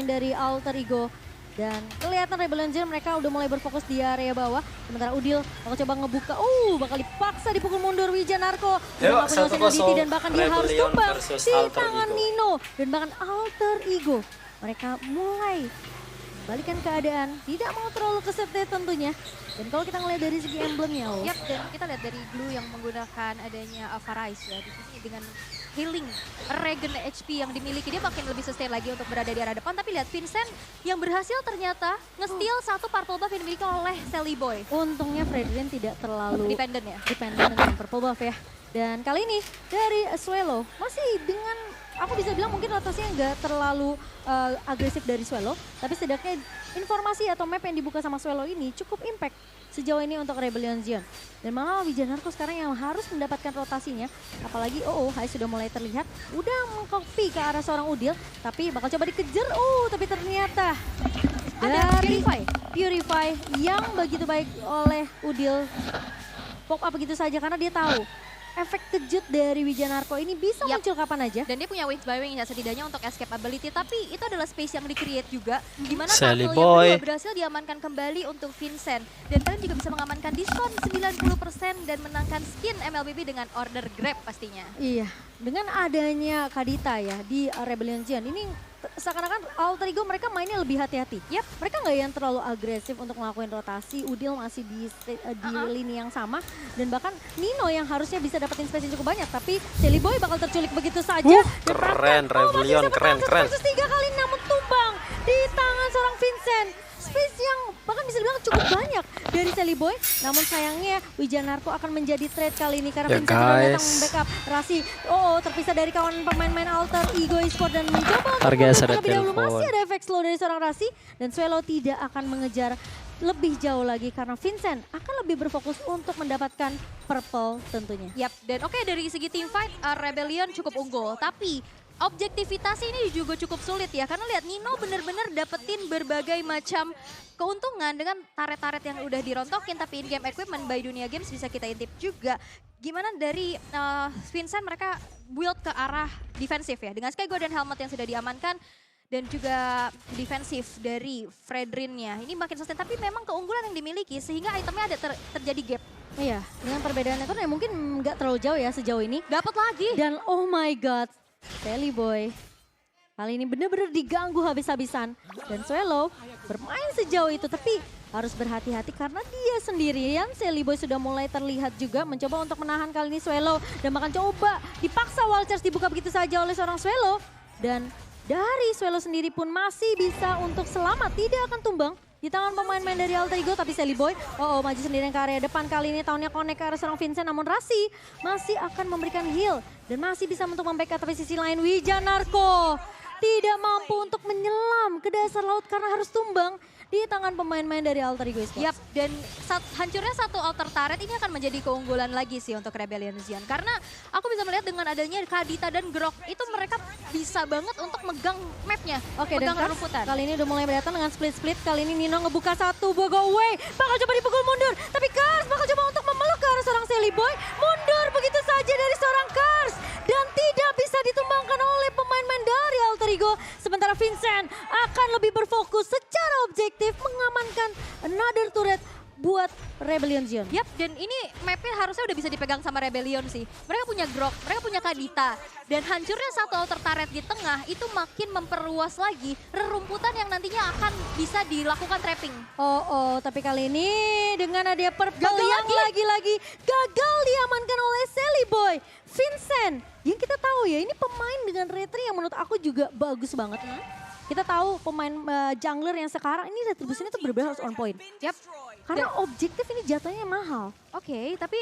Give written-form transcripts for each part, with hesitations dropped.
dari Alter Ego. Dan kelihatan Rebellion Gen mereka udah mulai berfokus di area bawah. Sementara Udil bakal coba ngebuka. Bakal dipaksa dipukul mundur Wijanarko. Udah gak punya Senility dan bahkan dia harus tumbang di tangan Nino. Dan bahkan Alter Ego. Mereka mulai balikan keadaan. Tidak mau terlalu keset tentunya. Dan kalau kita ngeliat dari segi emblemnya. Yap, dan kita lihat dari Blue yang menggunakan adanya Farais ya. Di sini dengan healing, regen HP yang dimiliki, dia makin lebih sustain lagi untuk berada di arah depan. Tapi lihat Vincent yang berhasil ternyata nge-steal satu purple buff yang dimiliki oleh Sally Boy. Untungnya Fredrin tidak terlalu Dependent ya? Dependent dengan purple buff ya. Dan kali ini dari Swallow masih dengan, aku bisa bilang mungkin rotasinya nggak terlalu agresif dari Swallow. Tapi setidaknya informasi atau map yang dibuka sama Swallow ini cukup impact sejauh ini untuk Rebellion Zion. Dan malah Wijanarko sekarang yang harus mendapatkan rotasinya. Apalagi Hai sudah mulai terlihat. Udah mengcopy ke arah seorang Udil. Tapi bakal coba dikejar. Tapi ternyata ada Purify yang begitu baik oleh Udil. Pop up begitu saja karena dia tahu efek kejut dari Wijanarko ini bisa muncul kapan aja. Dan dia punya Wings by Wings ya setidaknya untuk escape ability. Tapi itu adalah space yang di-create juga. Dimana Sally tackle Boy yang kedua berhasil diamankan kembali untuk Vincent. Dan kalian juga bisa mengamankan diskon 90% dan menangkan skin MLBB dengan order Grab pastinya. Iya, dengan adanya Kadita ya di Rebellion Zion ini seakan-akan Alter Ego mereka mainnya lebih hati-hati. Mereka nggak yang terlalu agresif untuk melakukan rotasi. Udil masih di lini yang sama. Dan bahkan Nino yang harusnya bisa dapetin space yang cukup banyak. Tapi Sally Boy bakal terculik begitu saja. Keren, Rebellion, keren. Versus 3 kali namun tumbang di tangan seorang Vincent. Space yang bahkan bisa dibilang cukup banyak dari Sally Boy. Namun sayangnya Wijanarko akan menjadi trade kali ini karena Vincent sudah datang membackup Rasi. Terpisah dari kawan pemain-pemain Alter Ego Esport dan mencoba untuk lebih dahulu. Masih ada efek slow dari seorang Rasi dan Swallow tidak akan mengejar lebih jauh lagi karena Vincent akan lebih berfokus untuk mendapatkan purple tentunya. Dan dari segi team fight Rebellion cukup unggul. Tapi objektivitas ini juga cukup sulit ya. Karena lihat Nino benar-benar dapetin berbagai macam keuntungan dengan taret-taret yang udah dirontokin. Tapi in-game equipment by Dunia Games bisa kita intip juga. Gimana dari Vincent mereka build ke arah defensif ya. Dengan Skygo dan helmet yang sudah diamankan. Dan juga defensif dari Fredrinnya. Ini makin sustain tapi memang keunggulan yang dimiliki sehingga itemnya ada terjadi gap. Iya, dengan perbedaan itu mungkin nggak terlalu jauh ya sejauh ini. Dapat lagi. Dan oh my god, Sally Boy kali ini benar-benar diganggu habis-habisan. Dan Swallow bermain sejauh itu tapi harus berhati-hati karena dia sendirian. Sally Boy sudah mulai terlihat juga mencoba untuk menahan kali ini Swallow. Dan bahkan coba dipaksa wall charge dibuka begitu saja oleh seorang Swallow. Dan dari Swallow sendiri pun masih bisa untuk selamat, tidak akan tumbang di tangan pemain-pemain dari Alter Ego. Tapi Sally Boy maju sendirian ke area depan kali ini, tahunnya connect ke arah seorang Vincent. Namun Rasi masih akan memberikan heal dan masih bisa untuk membackup. Tapi sisi lain Wijanarko tidak mampu untuk menyelam ke dasar laut karena harus tumbang di tangan pemain-pemain dari Alter Ego Esports. Dan hancurnya satu altar turret ini akan menjadi keunggulan lagi sih untuk Rebellion Zion. Karena aku bisa melihat dengan adanya Kadita dan Grok itu mereka bisa banget untuk megang mapnya. Megang rumputan. Kali ini udah mulai datang dengan split-split. Kali ini Nino ngebuka satu, go away. Bakal coba dipukul mundur. Tapi Kars bakal coba untuk memeluk ke arah seorang Sally Boy. Mundur begitu saja dari seorang Kars. Dan tidak bisa ditumbangkan oleh pemain-pemain dari Alter Ego. Sementara Vincent akan lebih berfokus secara objektif mengamankan another turret buat Rebellion Zion. Dan ini mapnya harusnya udah bisa dipegang sama Rebellion sih. Mereka punya Grok, mereka punya Kadita. Dan hancurnya satu altar turret di tengah itu makin memperluas lagi rerumputan yang nantinya akan bisa dilakukan trapping. Tapi kali ini dengan ada purple yang lagi-lagi gagal diamankan oleh Sally Boy. Vincent, yang kita tahu ya ini pemain dengan retri yang menurut aku juga bagus banget. Kita tahu pemain jungler yang sekarang ini retribusinya tuh benar-benar harus on point. Karena objektif ini jatuhnya mahal. Tapi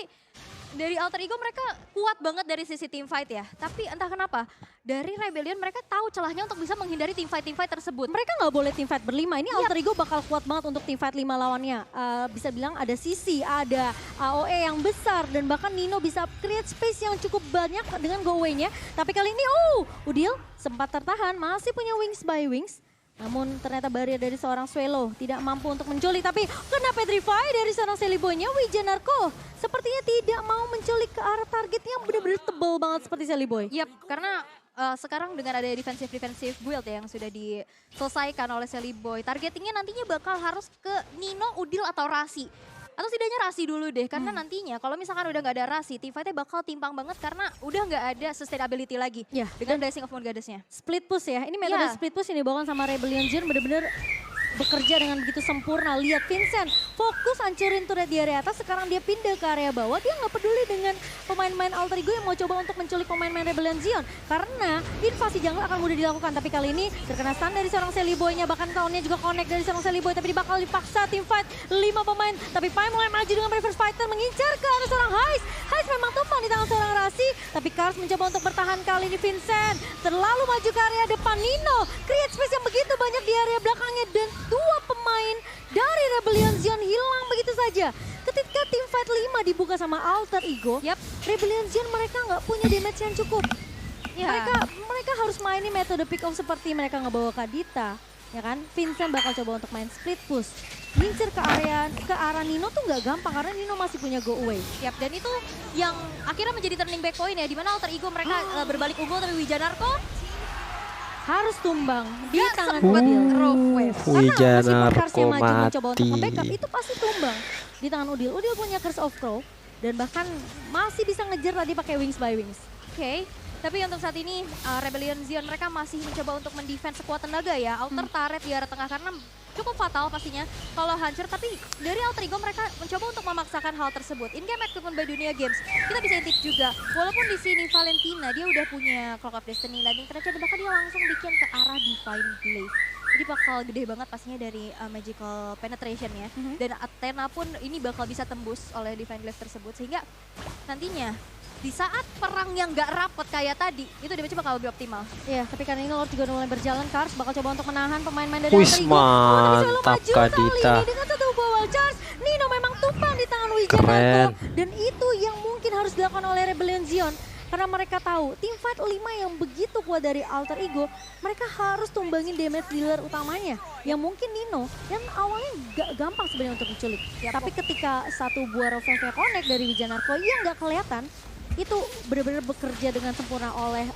dari Alter Ego mereka kuat banget dari sisi team fight ya. Tapi entah kenapa dari Rebellion mereka tahu celahnya untuk bisa menghindari team fight tersebut. Mereka nggak boleh team fight berlima. Ini Alter Ego bakal kuat banget untuk team fight 5 lawannya. Bisa bilang ada Sisi, ada AOE yang besar. Dan bahkan Nino bisa create space yang cukup banyak dengan go away-nya. Tapi kali ini Udil sempat tertahan, masih punya Wings by Wings. Namun ternyata barrier dari seorang Swallow tidak mampu untuk menculik. Tapi kena petrify dari seorang Sally Boy-nya. Wijanarko sepertinya tidak mau menculik ke arah target yang benar-benar tebal banget seperti Sally Boy. Karena sekarang dengan ada defensive build ya yang sudah diselesaikan oleh Celiboy, targetingnya nantinya bakal harus ke Nino, Udil atau Rasi. Atau setidaknya Rasi dulu deh, karena nantinya kalau misalkan udah nggak ada Rasi, teamfightnya bakal timpang banget karena udah nggak ada sustainability lagi Ya, dengan Blessing of Moon Goddess-nya. split push ya. Ini metode Iya. split push yang dibawakan sama Rebellion Zion bener-bener bekerja dengan begitu sempurna. Lihat Vincent fokus hancurin turret di area atas, sekarang dia pindah ke area bawah. Dia nggak peduli dengan pemain-pemain Alter Ego yang mau coba untuk menculik pemain-pemain Rebellion Zion. Karena invasi jungle akan mudah dilakukan. Tapi kali ini terkena stun dari seorang Celiboy-nya. Bahkan tahunnya juga connect dari seorang Celiboy. Tapi bakal dipaksa tim fight 5 pemain. Tapi Pai mulai maju dengan reverse fighter mengincar ke arah seorang Hais. Hais memang tumpang di tangan seorang Rasi. Tapi Kars mencoba untuk bertahan kali ini Vincent. Terlalu maju ke area depan Nino. Create space yang begitu banyak di area belakangnya. Dan 2 pemain dari Rebellion Zion hilang begitu saja. Ketika tim fight 5 dibuka sama Alter Ego, Rebellion Zion mereka nggak punya damage yang cukup. Ya. Mereka harus mainin metode pick off seperti mereka ngebawa Kadita, ya kan? Vincent bakal coba untuk main split push. Ngincer ke arah Nino tuh nggak gampang karena Nino masih punya go away. Yap, dan itu yang akhirnya menjadi turning back point ya, di mana Alter Ego mereka berbalik unggul tapi Wijanarko Harus tumbang di tangan sempat Udil. rough wave. Karena meskipun Karsnya maju mati. mencoba untuk nge-backup, itu pasti tumbang di tangan Udil. Udil punya Curse of Crow dan bahkan masih bisa ngejar tadi pakai Wings by Wings. Oke, tapi untuk saat ini Rebellion Zion mereka masih mencoba untuk mendefense sekuat tenaga ya. Alter turret di arah tengah karena cukup fatal pastinya kalau hancur. Tapi dari Alter Ego mereka mencoba untuk memaksakan hal tersebut. In-game equipment by Dunia Games, kita bisa intip juga. Walaupun di sini Valentina dia udah punya Clock of Destiny, Lightning Crutch, bahkan dia langsung bikin ke arah Divine Blaze. Jadi bakal gede banget pastinya dari magical penetration ya. Dan Athena pun ini bakal bisa tembus oleh Divine Blaze tersebut. Sehingga nantinya di saat perang yang gak rapet kayak tadi, itu damage bakal lebih optimal. Iya, tapi karena ini Lord juga udah mulai berjalan, Kars bakal coba untuk menahan pemain-pemain dari Wih, Alter Ego. mantap Maju Kadita. kali ini dengan satu bawal charge. Nino memang tumpang di tangan Keren. Wijanarko. Dan itu yang mungkin harus dilakukan oleh Rebellion Zion. Karena mereka tahu, tim fight 5 yang begitu kuat dari Alter Ego, mereka harus tumbangin damage dealer utamanya. Yang mungkin Nino, yang awalnya gak gampang sebenarnya untuk diculik. Tapi ketika satu buah Revenge connect dari Wijanarko yang gak kelihatan, itu benar-benar bekerja dengan sempurna oleh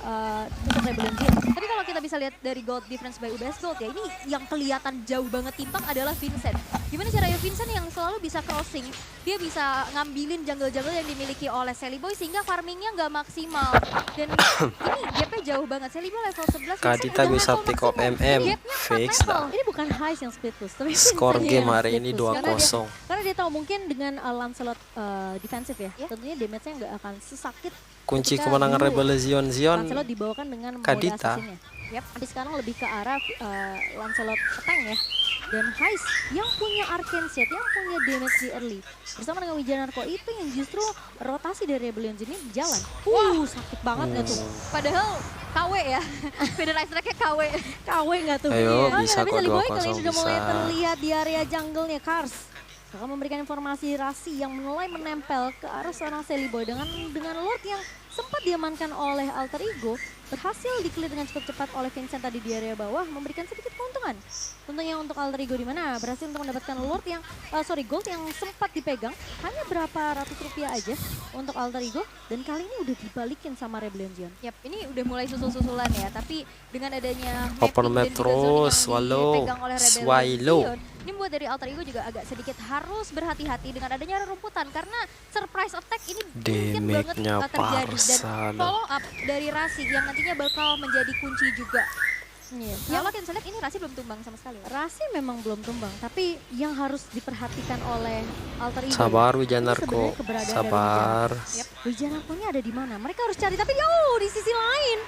untuk Rebellion Zion. Tapi kalau kita bisa lihat dari gold difference by UBS Gold ya, ini yang kelihatan jauh banget timpang adalah Vincent. Gimana caranya Vincent yang selalu bisa crossing, dia bisa ngambilin jungle-jungle yang dimiliki oleh Celiboy sehingga farmingnya nggak maksimal. Dan ini gapnya jauh banget, Celiboy level 11. Kadita Vincent bisa udah pick up level maksimum. MM. Gapnya 4 Fix level. dah. Ini bukan Hais yang split push, tapi Skor Vincent game yang hari split ini push. Karena dia tahu mungkin dengan Lancelot defensif ya, tentunya damage-nya nggak akan sesakit. Kunci ketika kemenangan dulu Rebellion Zion Lancelot dibawakan dengan mode Kadita. assassin-nya. Tapi sekarang lebih ke arah Lancelot tank ya. Dan Hais yang punya Arcane Shade, yang punya damage di early. Bersama dengan Wijanarko itu yang justru rotasi dari Rebellion ini berjalan. Sakit banget nggak tuh? Padahal KW ya, Federal Strike-nya KW. KW nggak tuh? Ayo, Iya. bisa Tapi kok Celiboy 2-0 kali ini sudah mulai bisa. terlihat di area jungle-nya Kars. Bakal memberikan informasi Rasi yang mulai menempel ke arah seorang Celiboy dengan Lord yang sempat diamankan oleh Alter Ego, berhasil di-clear dengan cukup cepat oleh Vincent tadi di area bawah, memberikan sedikit keuntungan. Tentunya untuk Alter Ego di mana berhasil untuk mendapatkan Lord yang gold yang sempat dipegang hanya berapa ratus rupiah aja untuk Alter Ego, dan kali ini udah dibalikin sama Rebellion Zion. Yap, ini udah mulai susul-susulan ya, tapi dengan adanya Open mapping map dan juga zoning terus, yang Swallow. dipegang oleh Rebellion Swallow. Zion, ini buat dari Alter Ego juga agak sedikit harus berhati-hati dengan adanya rumputan karena surprise attack ini mungkin banget Damage-nya terjadi, dan parah. follow up dari Rasi yang nantinya bakal menjadi kunci juga. Iya. Kalau kita bisa lihat ini Rasi belum tumbang sama sekali. Rasi memang belum tumbang, tapi yang harus diperhatikan oleh Alter Ego. Sabar ini Wijanarko, sebenarnya keberadaan sabar. Wijanarko-nya ada di mana? Mereka harus cari, tapi di sisi lain.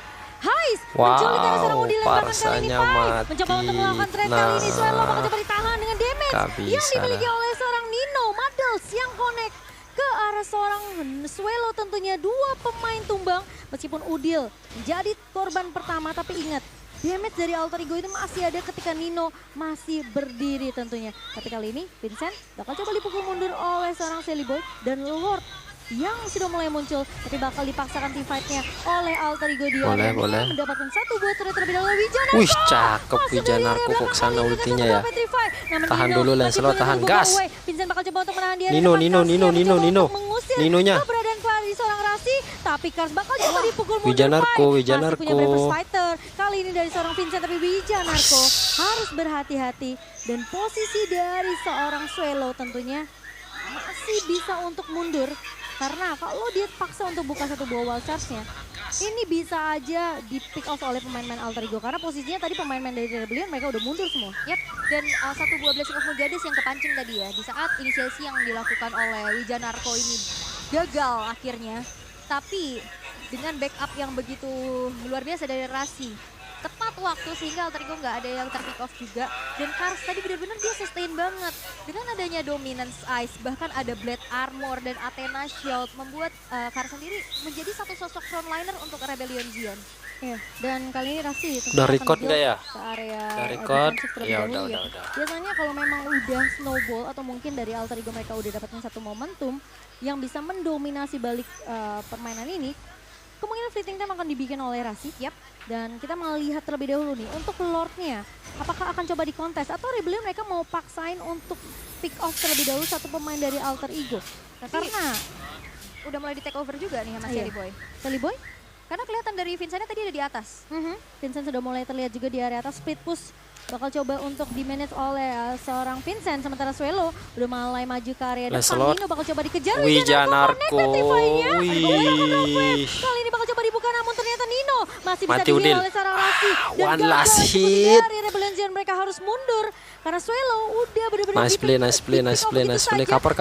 Hais Wow, menculik karena seorang Udi lemparan kali ini. Parsanya Pai mati. mencoba untuk melakukan trade kali ini. Swallow bakal coba ditahan dengan damage Gak yang bisa dimiliki dah. oleh seorang Nino. Muddles yang connect ke arah seorang Swallow, tentunya 2 pemain tumbang. Meskipun Udil menjadi korban pertama, tapi ingat, damage dari Alter Ego itu masih ada ketika Nino masih berdiri tentunya. Tapi kali ini Vincent bakal coba dipukul mundur oleh seorang Celiboy dan Lord yang sudah mulai muncul, tapi bakal dipaksakan team fight-nya oleh Alter Ego Dion. Boleh, Dan boleh. dia mendapatkan satu buah turret terlebih dahulu. Wijanarko! Wih, cakep Masuk dari Wijanarko area kok belakang kesana kali ini ultinya dengan ya. satu petrify. Namun Tahan Nino dulu, masih Lancelot, punya tahan. satu Gas! buah away. Vincent bakal coba untuk menahan dia. Nino, Nino, Nino, Nino, Nino. Ninonya. Keberadaan keluar di seorang Rasi, tapi tapi Kars bakal coba dipukul mundur. Wijanarko, Masih Wijanarko. punya Breakfast Fighter. Kali ini dari seorang Vincent, tapi Wijanarko harus berhati-hati. Dan posisi dari seorang Swelo tentunya masih bisa untuk mundur. Karena kalau dia paksa untuk buka satu buah wall charge-nya, ini bisa aja di pick off oleh pemain-pemain Alter Ego. Karena posisinya tadi pemain-pemain dari Rebellion mereka udah mundur semua. Yap, dan satu buah Blessing of Mujadis yang kepancing tadi ya. Di saat inisiasi yang dilakukan oleh Wijanarko ini gagal akhirnya. Tapi dengan backup yang begitu luar biasa dari Rasi. Tepat waktu sehingga Alter Ego nggak ada yang terpick off juga. Dan Kars tadi benar-benar dia sustain banget. Dengan adanya Dominance Ice, bahkan ada Blade Armor dan Athena Shield. Membuat Kars sendiri menjadi satu sosok frontliner untuk Rebellion Zion. Iya, dan kali ini Rasi Udah record nggak ya? ke area Udah record? defensif terlebih Ya dahulu udah. Biasanya kalau memang udah snowball atau mungkin dari Alter Ego mereka udah dapatnya satu momentum yang bisa mendominasi balik permainan ini, kemungkinan fleeting time akan dibikin oleh Rasi. Yap. Dan kita mau lihat terlebih dahulu nih untuk Lordnya, apakah akan coba dikontes atau Rebellion mereka mau paksain untuk pick off terlebih dahulu satu pemain dari Alter Ego. Karena Udah mulai di take over juga nih sama Iya. Sally Boy. Sally Boy, Karena kelihatan dari Vincentnya tadi ada di atas. Vincent sudah mulai terlihat juga di area atas. Split push bakal coba untuk di-manage oleh seorang Vincent. Sementara Swelo udah mulai maju ke area depan. Lancelot. Nino bakal coba dikejar. Wijanarko. Wih. Kali ini bakal coba dibuka, namun ternyata Nino masih bisa Mati dihil Udil. oleh seorang Rasi. Dan One gagal last execution hit. dari Rebellion Zion. Mereka harus mundur karena Swelo udah benar-benar Nice play, nice play, nice play, nice play. Cover.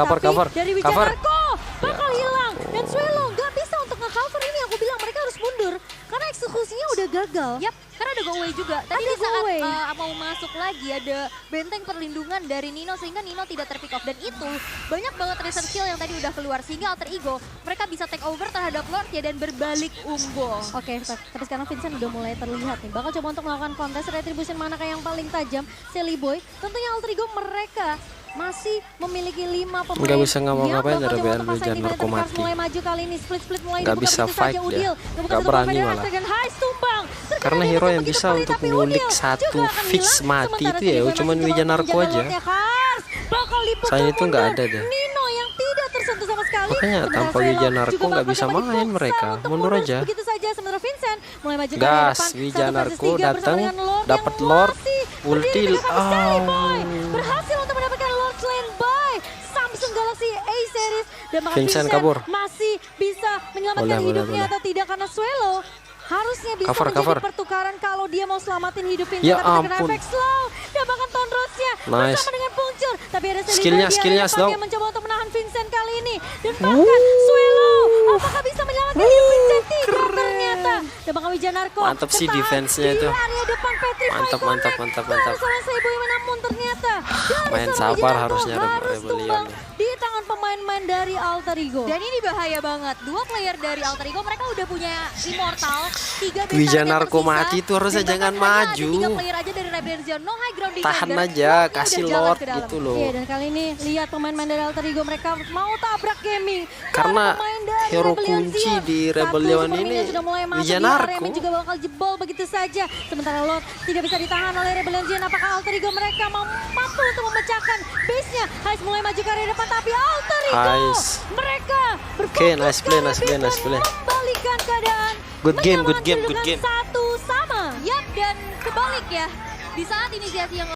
Dari Cover. Wijanarko bakal hilang. Dan Swelo gak bisa untuk nge-cover ini. Aku bilang mereka harus mundur karena eksekusinya udah gagal. Yap, karena ada go away juga. Tadi Ada di saat go away. mau masuk lagi ada benteng perlindungan dari Nino sehingga Nino tidak terpick off. Dan itu banyak banget reserve skill yang tadi udah keluar sehingga Alter Ego mereka bisa take over terhadap Lord ya dan berbalik unggul. Oke, tapi sekarang Vincent udah mulai terlihat nih. Bakal coba untuk melakukan kontes retribution manakah yang paling tajam. Sally Boy, tentunya Alter Ego mereka masih memiliki 5 pemain. Nggak bisa ngapa-ngapain yang bakal dari coba untuk pasang Wijanarko defense. mati. Mulai maju kali ini, split mulai Nggak dibuka bisa begitu fight saja. dia. Udil, Nggak berani malah. Dan Hais tumbang. Terkena Karena damage hero yang begitu bisa pedih, untuk tapi nyulik Udil satu juga akan fix hilang. mati Sementara itu ya, Sally Boy cuman masih coba Wijanarko untuk aja. menjaga Lordnya. Kars bakal dipukul Selain itu nggak mundur. ada deh. Nino yang tidak tersentuh sama sekali. Makanya Sementara tanpa Swelo Wijanarko juga nggak bakal bisa coba main dipaksa mereka. untuk Mundur aja. Begitu saja. Sementara Vincent mulai maju ke Gas, area depan. Wijanarko 1 versus 3 bersama datang, dengan Lord dapat yang Lord, masih ulti. berdiri tegak sama Sally Boy. Oh. Berhasil untuk mendapatkan Lord Slain by Samsung Galaxy A Series. Dan maka Vincent kabur. masih bisa menyelamatkan Boleh, hidupnya boleh. atau tidak, karena Swelo harusnya bisa Cover, menjadi cover. pertukaran kalau dia mau selamatin hidup Vincent. Ya tapi terkena ampun. efek slow. Dan bahkan Tondrosnya Nice. bersama dengan Puncur. Tapi ada Sally Skillnya, Boy di skillnya, area depan slow. yang mencoba untuk menahan Vincent kali ini. Dan bahkan Swelo apakah bisa menyelamatkan hidup Vincent? Tidak ternyata. Dan bahkan Wijanarko Mantap sih tertahan defense-nya itu. di area depan Petrify Mantap, mantap, Connect. mantap, Dari mantap. seorang Sally Boy, namun ternyata dari Main seorang sabar Wijanarko harusnya harus Rebellion tumbang ya. di tangan pemain-pemain dari Alter Ego. Dan ini bahaya banget. Dua player dari Alter Ego mereka udah punya Immortal, 3 bintang Wijanarko tersisa. mati itu harusnya Dan jangan bahkan hanya ada maju. 3 player aja dari Rebellion Zion, no high ground defender. Tahan aja, Lordnya kasih udah jalan Lord ke dalam. gitu loh. Iya, dan kali ini lihat pemain-pemain dari Alter Ego mereka mau tabrak gaming. Karena pemain dari hero Rebellion kunci Zion. di Satu Rebellion super minion ini sudah mulai masuk di Wijanarko. area yang juga bakal jebol begitu saja. Sementara Lord tidak bisa ditahan oleh Rebellion Zion. Apakah Alter Ego mereka mampu untuk memecahkan base-nya? Hais mulai maju ke area depan, tapi Alter Ego Hais. mereka berfokus Oke, nice play, ke nice play, area nice play. membalikan keadaan. Good game, good Menyamakan game, good kedudukan game. satu sama. Yap, dan kebalik ya. Di saat inisiasi yang